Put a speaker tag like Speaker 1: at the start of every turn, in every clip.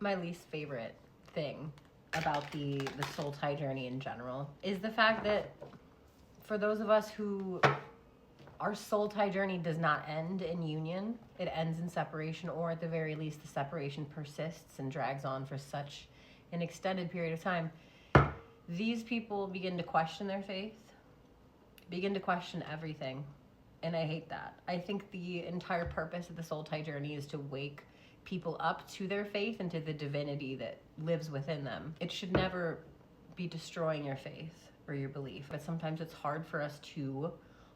Speaker 1: My least favorite thing about the soul tie journey in general is the fact that for those of us who our soul tie journey does not end in union, it ends in separation, or at the very least the separation persists and drags on for such an extended period of time. These people begin to question their faith, begin to question everything, and I hate that. I think the entire purpose of the soul tie journey is to wake people up to their faith and to the divinity that lives within them. It should never be destroying your faith or your belief, but sometimes it's hard for us to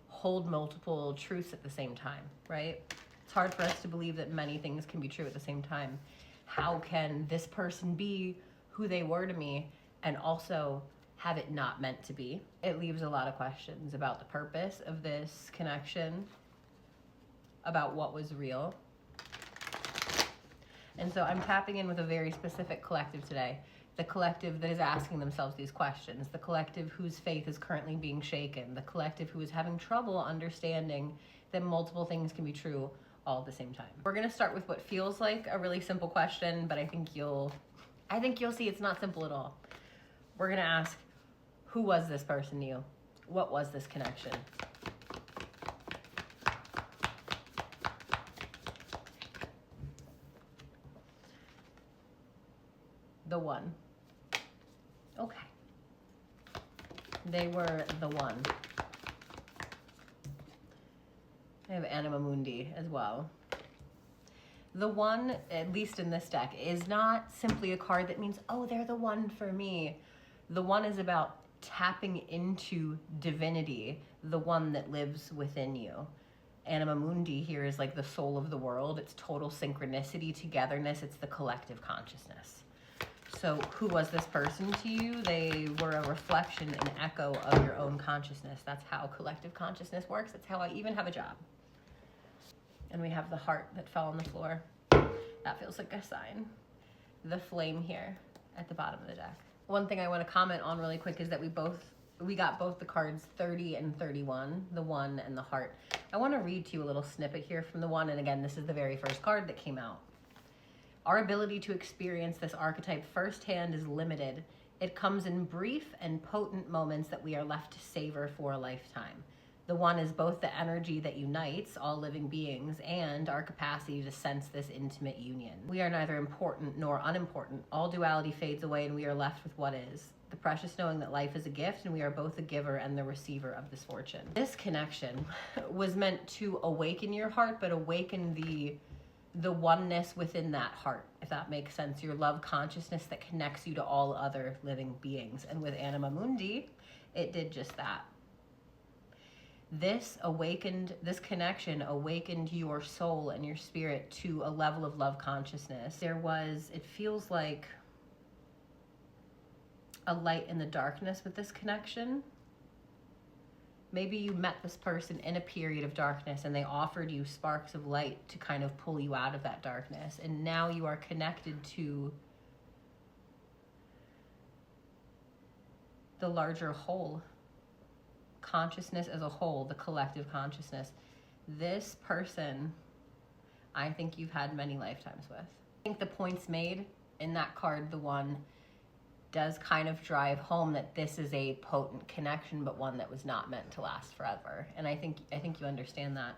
Speaker 1: hold multiple truths at the same time, right? It's hard for us to believe that many things can be true at the same time. How can this person be who they were to me and also have it not meant to be? It leaves a lot of questions about the purpose of this connection, about what was real. And so I'm tapping in with a very specific collective today. The collective that is asking themselves these questions, the collective whose faith is currently being shaken, the collective who is having trouble understanding that multiple things can be true all at the same time. We're gonna start with what feels like a really simple question, but I think you'll see it's not simple at all. We're gonna ask, who was this person to you? What was this connection? The one. Okay. They were the one. I have Anima Mundi as well. The one, at least in this deck, is not simply a card that means, oh, they're the one for me. The one is about tapping into divinity, the one that lives within you. Anima Mundi here is like the soul of the world. It's total synchronicity, togetherness. It's the collective consciousness. So who was this person to you? They were a reflection, an echo of your own consciousness. That's how collective consciousness works. That's how I even have a job. And we have the heart that fell on the floor. That feels like a sign. The flame here at the bottom of the deck. One thing I want to comment on really quick is that we got both the cards 30 and 31, the one and the heart. I want to read to you a little snippet here from the one, and again, this is the very first card that came out. Our ability to experience this archetype firsthand is limited. It comes in brief and potent moments that we are left to savor for a lifetime. The one is both the energy that unites all living beings and our capacity to sense this intimate union. We are neither important nor unimportant. All duality fades away and we are left with what is. The precious knowing that life is a gift and we are both the giver and the receiver of this fortune. This connection was meant to awaken your heart, but awaken the oneness within that heart, if that makes sense. Your love consciousness that connects you to all other living beings. And with Anima Mundi, it did just that. This connection awakened your soul and your spirit to a level of love consciousness. It feels like a light in the darkness with this connection. Maybe you met this person in a period of darkness and they offered you sparks of light to kind of pull you out of that darkness. And now you are connected to the larger whole. Consciousness as a whole, the collective consciousness. This person, I think you've had many lifetimes with. I think the points made in that card, the one, does kind of drive home that this is a potent connection, but one that was not meant to last forever. And I think you understand that.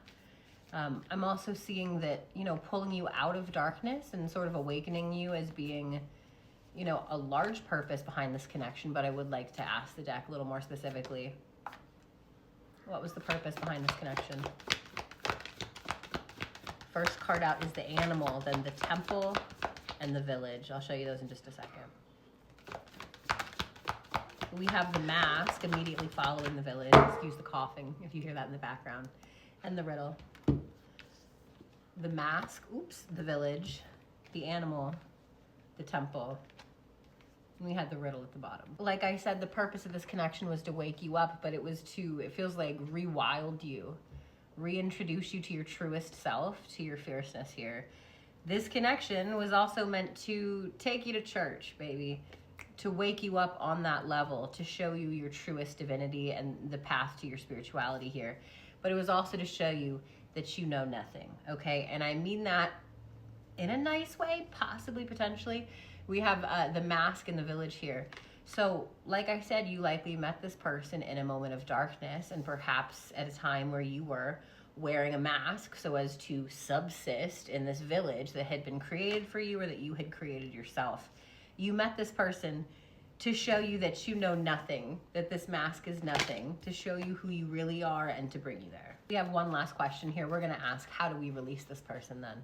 Speaker 1: I'm also seeing that, pulling you out of darkness and sort of awakening you as being, a large purpose behind this connection. But I would like to ask the deck a little more specifically, what was the purpose behind this connection? First card out is the animal, then the temple, and the village. I'll show you those in just a second. We have the mask immediately following the village. Excuse the coughing if you hear that in the background. And the riddle. The mask, the village, the animal, the temple. And we had the riddle at the bottom. Like I said, the purpose of this connection was to wake you up, but it feels like rewild you, reintroduce you to your truest self, to your fierceness here. This connection was also meant to take you to church, baby. To wake you up on that level, to show you your truest divinity and the path to your spirituality here. But it was also to show you that you know nothing, okay? And I mean that in a nice way, possibly, potentially. We have the mask in the village here. So, like I said, you likely met this person in a moment of darkness, and perhaps at a time where you were wearing a mask so as to subsist in this village that had been created for you or that you had created yourself. You met this person to show you that you know nothing, that this mask is nothing, to show you who you really are and to bring you there. We have one last question here. We're gonna ask, how do we release this person then?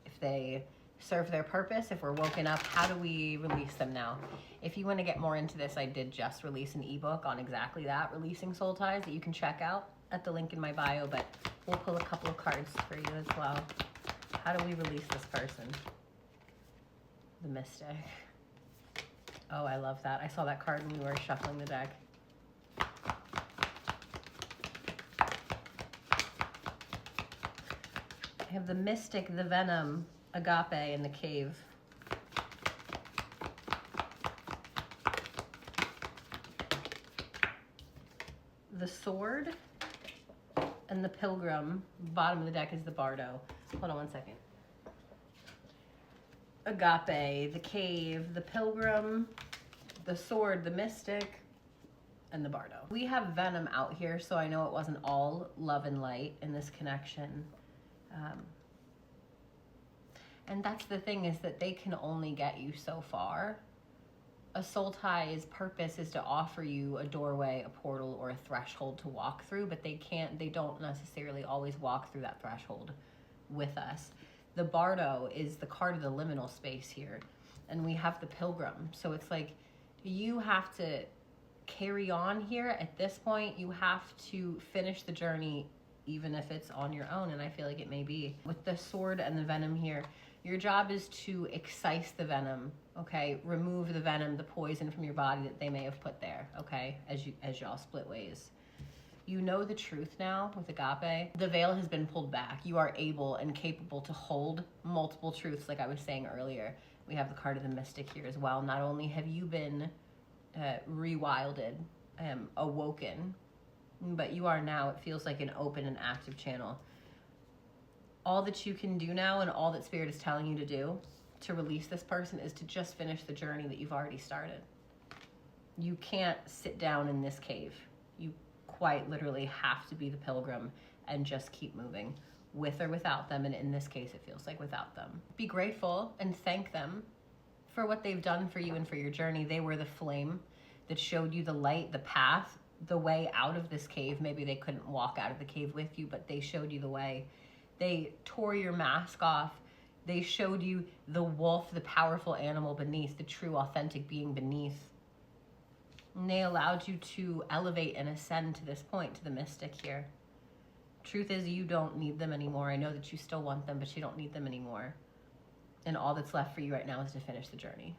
Speaker 1: If they serve their purpose, if we're woken up, how do we release them now? If you wanna get more into this, I did just release an ebook on exactly that, releasing soul ties, that you can check out at the link in my bio, but we'll pull a couple of cards for you as well. How do we release this person? The Mystic. Oh, I love that. I saw that card when we were shuffling the deck. I have the Mystic, the Venom, Agape, and the Cave. The Sword and the Pilgrim. Bottom of the deck is the Bardo. Hold on one second. Agape, the Cave, the Pilgrim, the Sword, the Mystic, and the Bardo. We have Venom out here, so I know it wasn't all love and light in this connection. And that's the thing, is that they can only get you so far. A soul tie's purpose is to offer you a doorway, a portal, or a threshold to walk through, but they don't necessarily always walk through that threshold with us. The Bardo is the card of the liminal space here, and we have the Pilgrim. So it's like, you have to carry on here at this point. You have to finish the journey, even if it's on your own, and I feel like it may be. With the Sword and the Venom here, your job is to excise the venom, okay? Remove the venom, the poison from your body that they may have put there, okay? As y'all split ways. You know the truth now with Agape. The veil has been pulled back. You are able and capable to hold multiple truths, like I was saying earlier. We have the card of the Mystic here as well. Not only have you been rewilded, awoken, but you are now, it feels like, an open and active channel. All that you can do now, and all that Spirit is telling you to do to release this person, is to just finish the journey that you've already started. You can't sit down in this cave. You quite literally have to be the Pilgrim and just keep moving, with or without them, and in this case it feels like without them. Be grateful and thank them for what they've done for you and for your journey. They were the flame that showed you the light, the path, the way out of this cave. Maybe they couldn't walk out of the cave with you, but they showed you the way. They tore your mask off. They showed you the wolf, the powerful animal beneath, the true, authentic being beneath. And they allowed you to elevate and ascend to this point, to the Mystic here. Truth is, you don't need them anymore. I know that you still want them, but you don't need them anymore. And all that's left for you right now is to finish the journey.